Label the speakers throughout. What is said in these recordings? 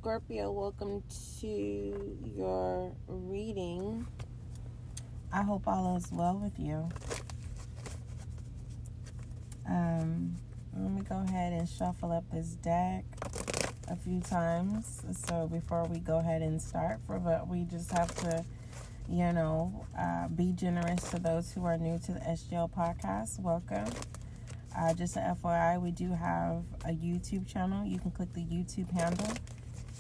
Speaker 1: Scorpio, welcome to your reading. I hope all is well with you. Let me go ahead and shuffle up this deck a few times. So before we go ahead and start, we just have to, be generous to those who are new to the SGL podcast. Welcome. Just an FYI, we do have a YouTube channel. You can click the YouTube handle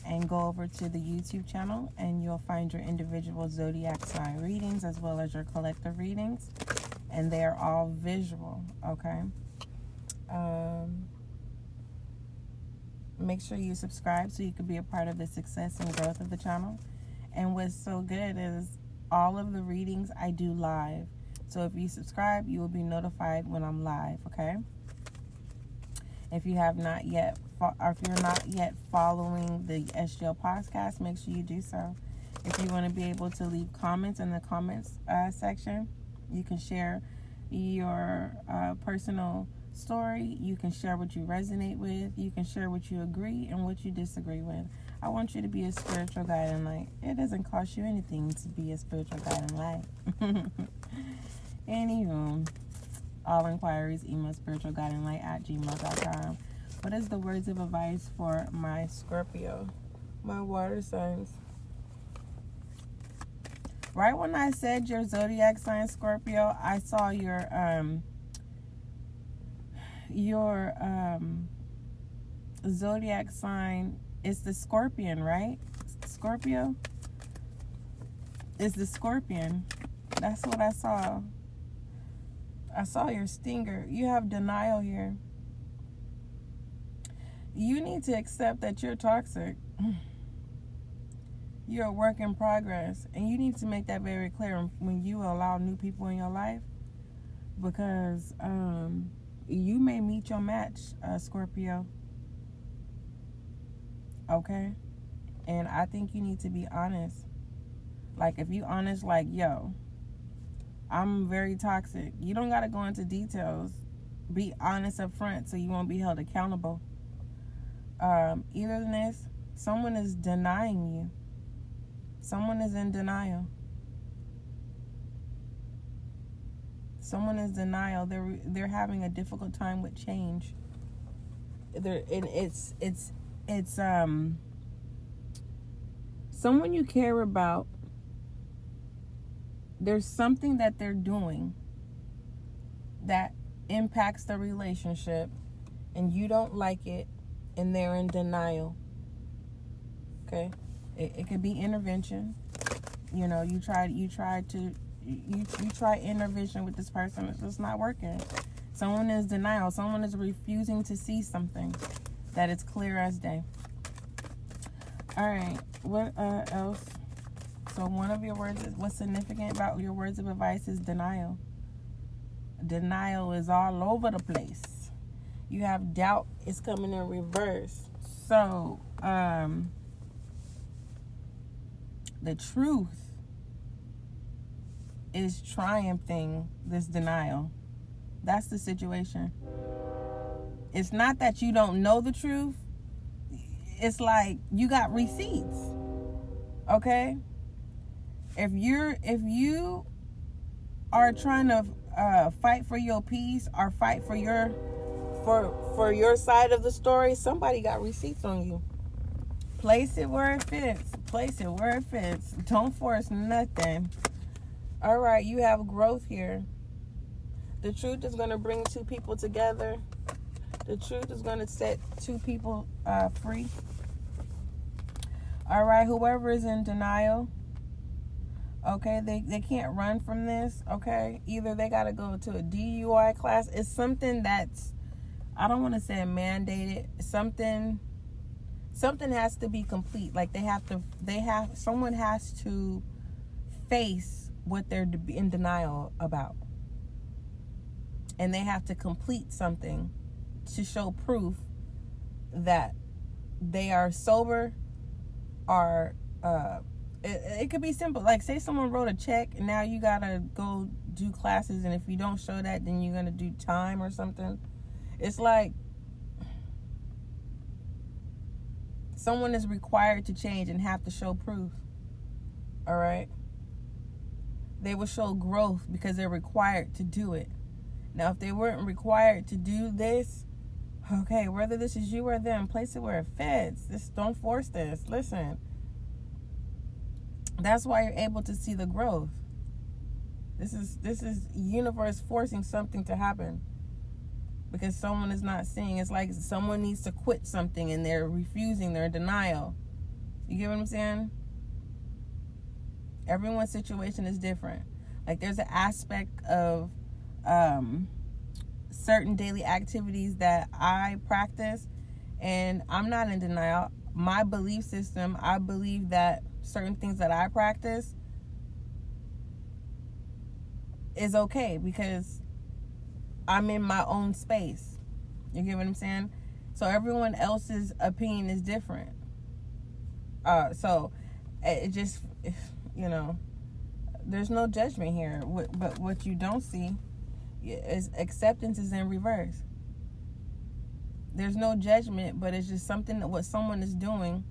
Speaker 1: and go over to the YouTube channel, and you'll find your individual zodiac sign readings as well as your collective readings, and they are all visual. Okay. Make sure you subscribe so you can be a part of the success and growth of the channel. And what's so good is all of the readings I do live. So if you subscribe, you will be notified when I'm live, okay? If you have not yet, or if you're not yet following the SGL podcast, make sure you do so. If you want to be able to leave comments in the comments section, you can share your personal story. You can share what you resonate with. You can share what you agree and what you disagree with. I want you to be a spiritual guide in light. It doesn't cost you anything to be a spiritual guide in light. Anywho, all inquiries, email spiritualguidinglight@gmail.com. What is the words of advice for my Scorpio, my water signs? Right when I said your zodiac sign, Scorpio, I saw your zodiac sign is the Scorpion, right? Scorpio is the Scorpion. That's what I saw. I saw your stinger. You have denial here. You need to accept that you're toxic. You're a work in progress. And you need to make that very clear when you allow new people in your life. Because you may meet your match, Scorpio. Okay? And I think you need to be honest. Like, if you honest, like, yo, I'm very toxic. You don't got to go into details. Be honest up front so you won't be held accountable. Either than this, someone is denying you. Someone is in denial. Someone is denial. They're having a difficult time with change. It's someone you care about. There's something that they're doing that impacts the relationship, and you don't like it, and they're in denial. Okay? It could be intervention. You try intervention with this person. It's just not working. Someone is denial. Someone is refusing to see something that is clear as day. All right. What else? So one of your words is, what's significant about your words of advice is denial. Denial is all over the place. You have doubt. It's coming in reverse. So, the truth is triumphing this denial. That's the situation. It's not that you don't know the truth. It's like you got receipts. Okay? If you are trying to fight for your peace or fight for your side of the story, somebody got receipts on you. Place it where it fits. Place it where it fits. Don't force nothing. All right, you have growth here. The truth is going to bring two people together. The truth is going to set two people free. All right, whoever is in denial, okay, they can't run from this, okay? Either they got to go to a DUI class. It's something that's, I don't want to say mandated. Something has to be complete. Like someone has to face what they're in denial about. And they have to complete something to show proof that they are sober, or it could be simple. Like, say someone wrote a check and now you gotta go do classes, and if you don't show that, then you're gonna do time or something. It's like Someone is required to change and have to show proof. All right? They will show growth because they're required to do it. Now, if they weren't required to do this, okay, whether this is you or them, place it where it fits. Just don't force this. Listen. That's why you're able to see the growth. This is universe forcing something to happen because someone is not seeing. It's like someone needs to quit something and they're refusing, they're in denial. You get what I'm saying? Everyone's situation is different. Like there's an aspect of certain daily activities that I practice and I'm not in denial. My belief system, I believe that certain things that I practice is okay because I'm in my own space. You get what I'm saying? So everyone else's opinion is different. So it just, you know, there's no judgment here. But what you don't see is acceptance is in reverse. There's no judgment, but it's just something that what someone is doing,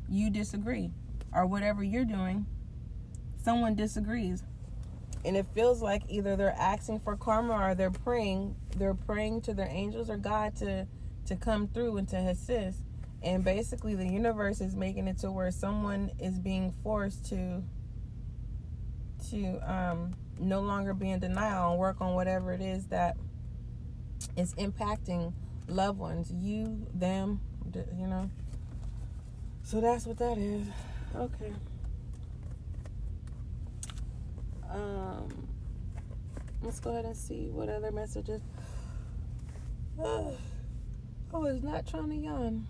Speaker 1: you disagree. Or whatever you're doing, someone disagrees. And it feels like either they're asking for karma or they're praying to their angels or God to come through and to assist. And basically the universe is making it to where someone is being forced to no longer be in denial and work on whatever it is that is impacting loved ones, you, them, you know. So that's what that is. Okay. Let's go ahead and see what other messages. I was not trying to yawn.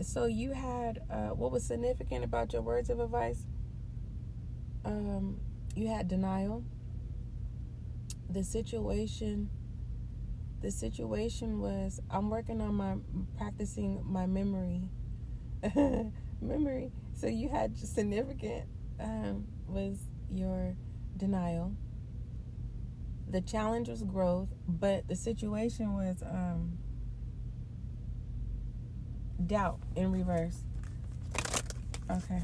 Speaker 1: So you had what was significant about your words of advice? You had denial. The situation was I'm working on practicing my memory. So you had significant was your denial. The challenge was growth, but the situation was doubt in reverse. Okay.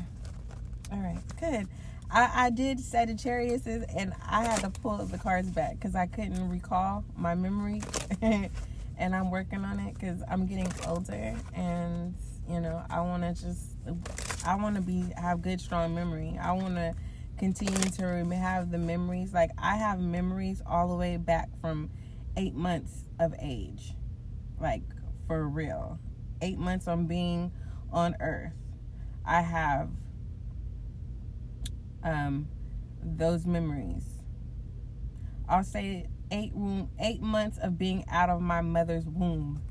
Speaker 1: All right. Good. I did Sagittarius and I had to pull the cards back because I couldn't recall my memory. And I'm working on it because I'm getting older and, you know, I want to have good, strong memory. I want to continue to have the memories. Like, I have memories all the way back from 8 months of age. Like, for real. 8 months on being on Earth. I have those memories. I'll say 8 months of being out of my mother's womb.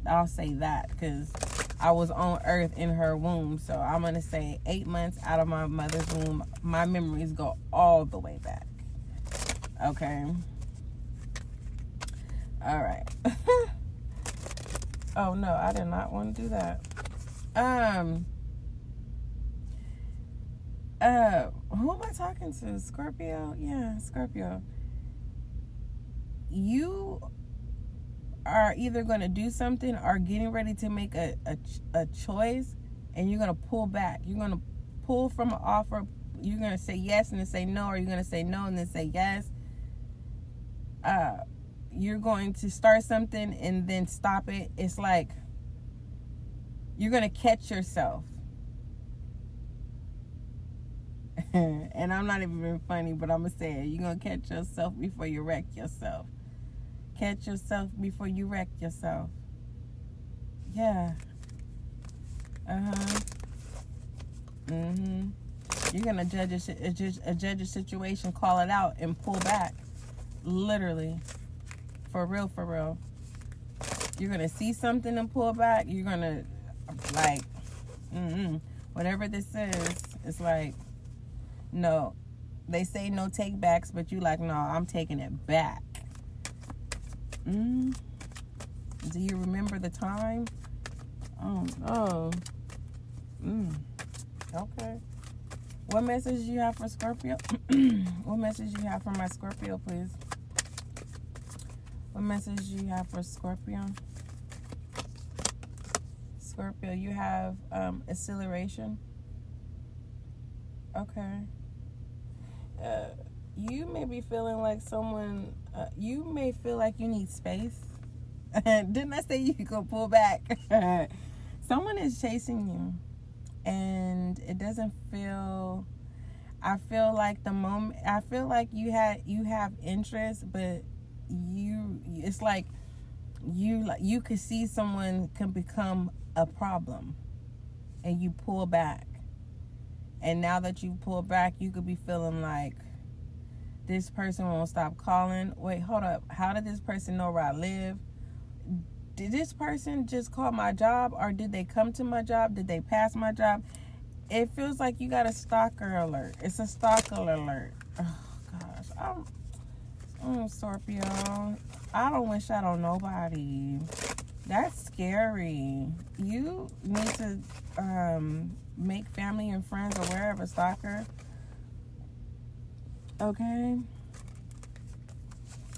Speaker 1: I'll say that because I was on Earth in her womb. So I'm going to say 8 months out of my mother's womb. My memories go all the way back. Okay. All right. Oh, no, I did not want to do that. Who am I talking to? Scorpio? Yeah, Scorpio. You are either going to do something or getting ready to make a choice, and you're going to pull back. You're going to pull from an offer. You're going to say yes and then say no, or you're going to say no and then say yes. You're going to start something and then stop it. It's like you're going to catch yourself. And I'm not even being funny, but I'm going to say it. You're going to catch yourself before you wreck yourself. Catch yourself before you wreck yourself. Yeah. You're going to judge a situation, call it out, and pull back. Literally. For real, for real. You're going to see something and pull back. You're going to, like, whatever this is, it's like, no. They say no take backs, but you like, no, I'm taking it back. Do you remember the time? Oh, no. Okay. What message do you have for Scorpio? What message do you have for my Scorpio, please? What message do you have for Scorpio? Scorpio, you have acceleration. Okay. You may be feeling like someone, you may feel like you need space. Didn't I say you could pull back? Someone is chasing you, and it doesn't feel, I feel like the moment, I feel like you have interest, but it's like you could see someone can become a problem, and you pull back. And now that you pull back, you could be feeling like this person won't stop calling. Wait, hold up. How did this person know where I live? Did this person just call my job, or did they come to my job? Did they pass my job? It feels like you got a stalker alert. It's a stalker alert. Oh, gosh. I'm Scorpio. I don't wish that on nobody. That's scary. You need to make family and friends aware of a stalker. Okay?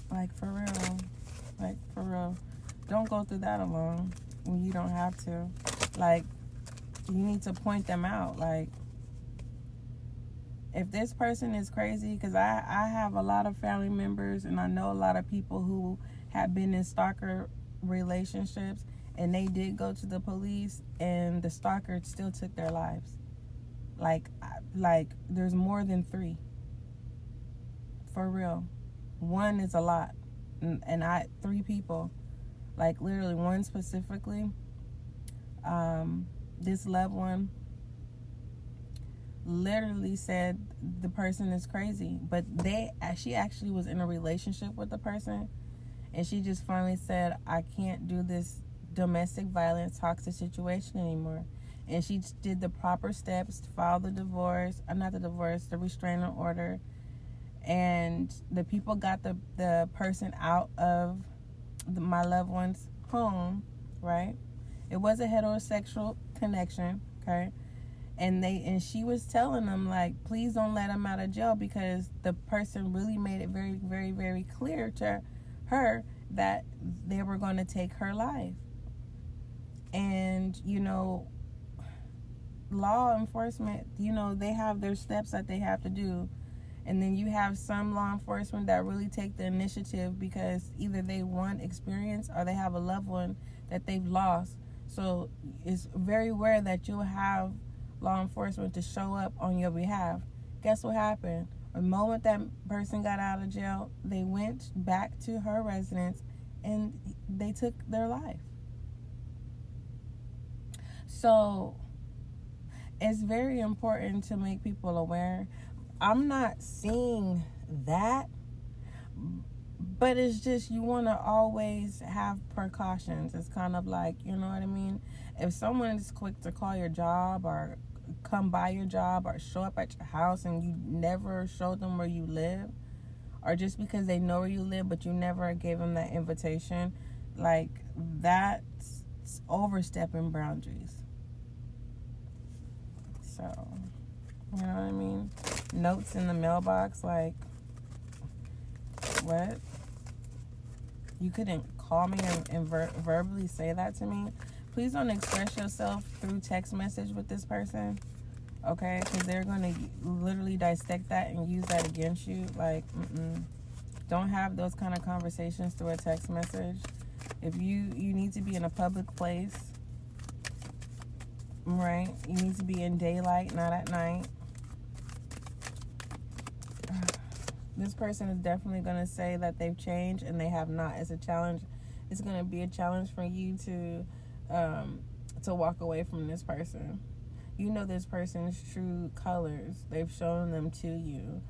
Speaker 1: Like, for real. Like, for real. Don't go through that alone when you don't have to. Like, you need to point them out. Like, if this person is crazy, because I have a lot of family members, and I know a lot of people who have been in stalker relationships, and they did go to the police, and the stalker still took their lives. Like there's more than 3. For real. 1 is a lot. And 3 people. Like, literally, 1 specifically. This loved one literally said the person is crazy. But she actually was in a relationship with the person. And she just finally said, I can't do this domestic violence, toxic situation anymore. And she did the proper steps to file the divorce, the restraining order. And the people got the person out of my loved one's home, right? It was a heterosexual connection, okay? And she was telling them, like, please don't let him out of jail, because the person really made it very, very, very clear to her that they were going to take her life. And, law enforcement, they have their steps that they have to do. And then you have some law enforcement that really take the initiative, because either they want experience or they have a loved one that they've lost. So it's very rare that you'll have law enforcement to show up on your behalf. Guess what happened? The moment that person got out of jail, they went back to her residence and they took their life. So it's very important to make people aware. I'm not seeing that, but it's just, you want to always have precautions. It's kind of like, you know what I mean? If someone is quick to call your job or come by your job or show up at your house and you never showed them where you live, or just because they know where you live but you never gave them that invitation, like, that's overstepping boundaries. So, you know what I mean? Notes in the mailbox, like, what? You couldn't call me and verbally say that to me? Please don't express yourself through text message with this person, okay? Because they're going to literally dissect that and use that against you. Like, don't have those kind of conversations through a text message. If you need to be in a public place, right? You need to be in daylight, not at night. This person is definitely going to say that they've changed, and they have not. It's a challenge. It's going to be a challenge for you to walk away from this person. You know this person's true colors. They've shown them to you.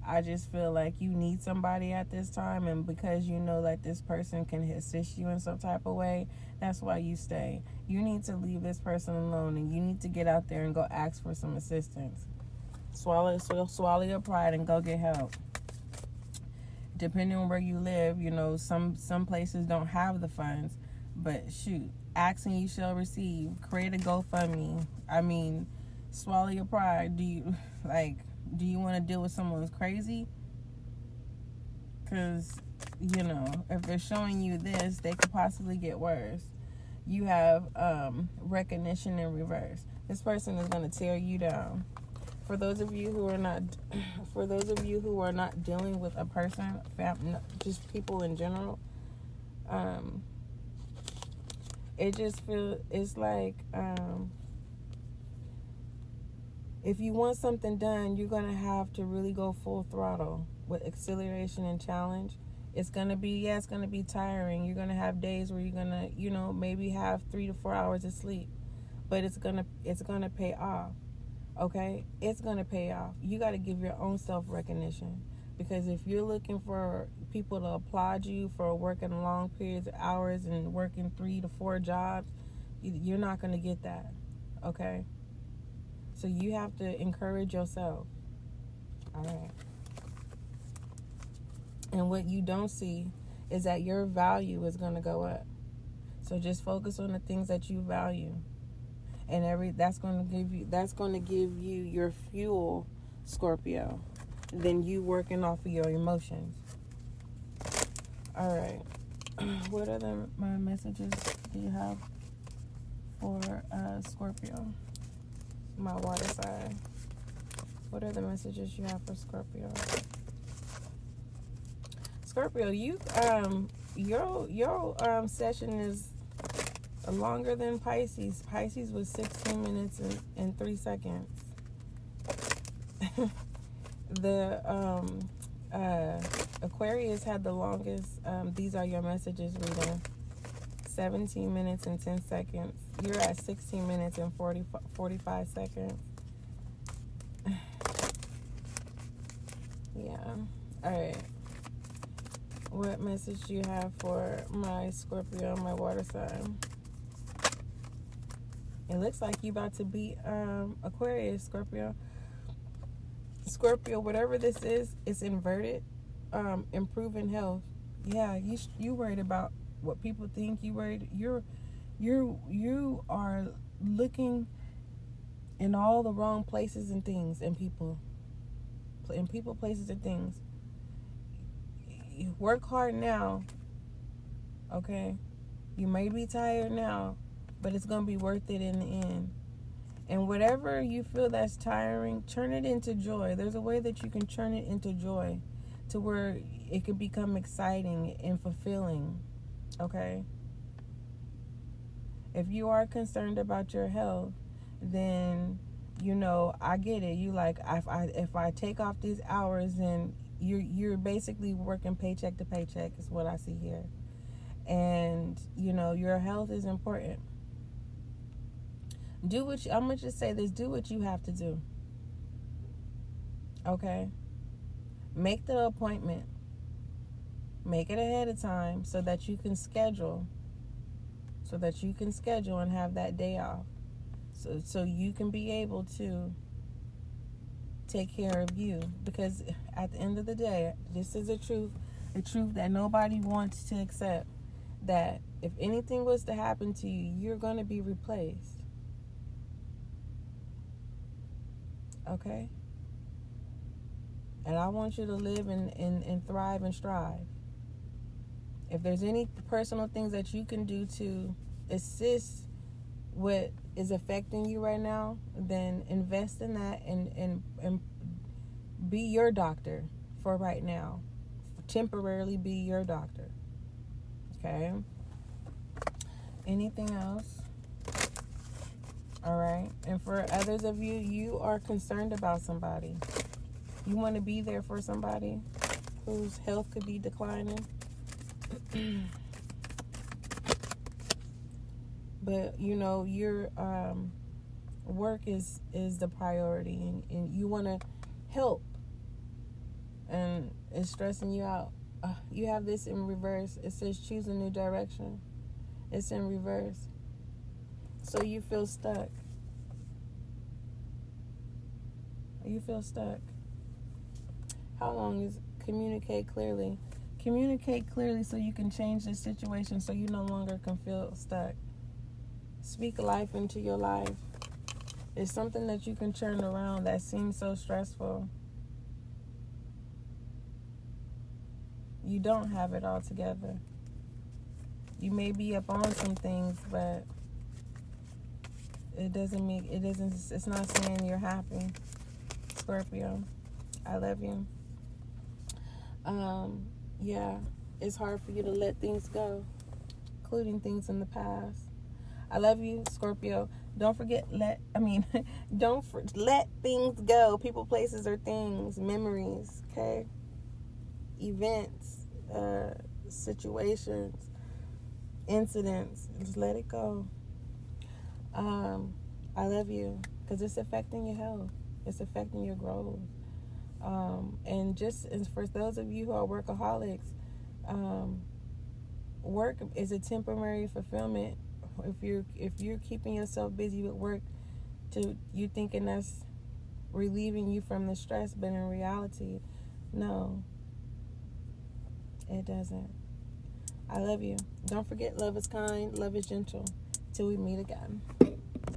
Speaker 1: I just feel like you need somebody at this time, and because you know that this person can assist you in some type of way, that's why you stay. You need to leave this person alone, and you need to get out there and go ask for some assistance. Swallow your pride and go get help. Depending on where you live, some places don't have the funds, but shoot, ask and you shall receive. Create a GoFundMe. I mean, swallow your pride. Do you want to deal with someone who's crazy? Because, if they're showing you this, they could possibly get worse. You have recognition in reverse. This person is going to tear you down. For those of you who are not, dealing with a person, just people in general, it just feels, it's like, if you want something done, you're going to have to really go full throttle with acceleration and challenge. It's going to be tiring. You're going to have days where you're going to, maybe have 3 to 4 hours of sleep, but it's going to pay off. Okay? It's going to pay off. You got to give your own self-recognition, because if you're looking for people to applaud you for working long periods of hours and working 3 to 4 jobs, you're not going to get that. Okay? So you have to encourage yourself. All right. And what you don't see is that your value is going to go up. So just focus on the things that you value. And that's going to give you your fuel, Scorpio. Then you working off of your emotions. All right. What other messages do you have for Scorpio? My water sign. What are the messages you have for Scorpio? Scorpio, your session is longer than Pisces. Pisces was 16 minutes and 3 seconds. The Aquarius had the longest. These are your messages reading. 17 minutes and 10 seconds. You're at 16 minutes and 45 seconds. Yeah. All right. What message do you have for my Scorpio, my water sign? It looks like you about to beat Aquarius, Scorpio. Scorpio, whatever this is, it's inverted. Improving health. Yeah, you worried about what people think. You are looking in all the wrong places and things and people, places, and things. You work hard now, okay? You may be tired now, but it's going to be worth it in the end. And whatever you feel that's tiring, turn it into joy. There's a way that you can turn it into joy to where it can become exciting and fulfilling, okay? If you are concerned about your health, then, I get it. You like, if I take off these hours, then you're basically working paycheck to paycheck is what I see here. And, your health is important. I'm going to just say this, do what you have to do. Okay? Make the appointment. Make it ahead of time so that you can schedule. And have that day off. So you can be able to take care of you. Because at the end of the day, this is a truth that nobody wants to accept. That if anything was to happen to you, you're going to be replaced. Okay? And I want you to live and thrive and strive. If there's any personal things that you can do to assist what is affecting you right now, then invest in that and be your doctor for right now. Temporarily be your doctor. Okay? Anything else? All right. And for others of you, you are concerned about somebody. You want to be there for somebody whose health could be declining. But your work is the priority, and you want to help, and it's stressing you out. You have this in reverse. It says choose a new direction. It's in reverse. So you feel stuck. How long is communicate clearly? Communicate clearly so you can change the situation, so you no longer can feel stuck. Speak life into your life. It's something that you can turn around that seems so stressful. You don't have it all together. You may be up on some things, but it's not saying you're happy. Scorpio, I love you. Yeah, it's hard for you to let things go, including things in the past. I love you, Scorpio. Don't forget, let things go. People, places, or things, memories, okay? Events, situations, incidents. Just let it go. I love you because it's affecting your health. It's affecting your growth. And just as for those of you who are workaholics, work is a temporary fulfillment. If you're keeping yourself busy with work, you thinking that's relieving you from the stress, but in reality, no, it doesn't. I love you. Don't forget, love is kind, love is gentle. Till we meet again.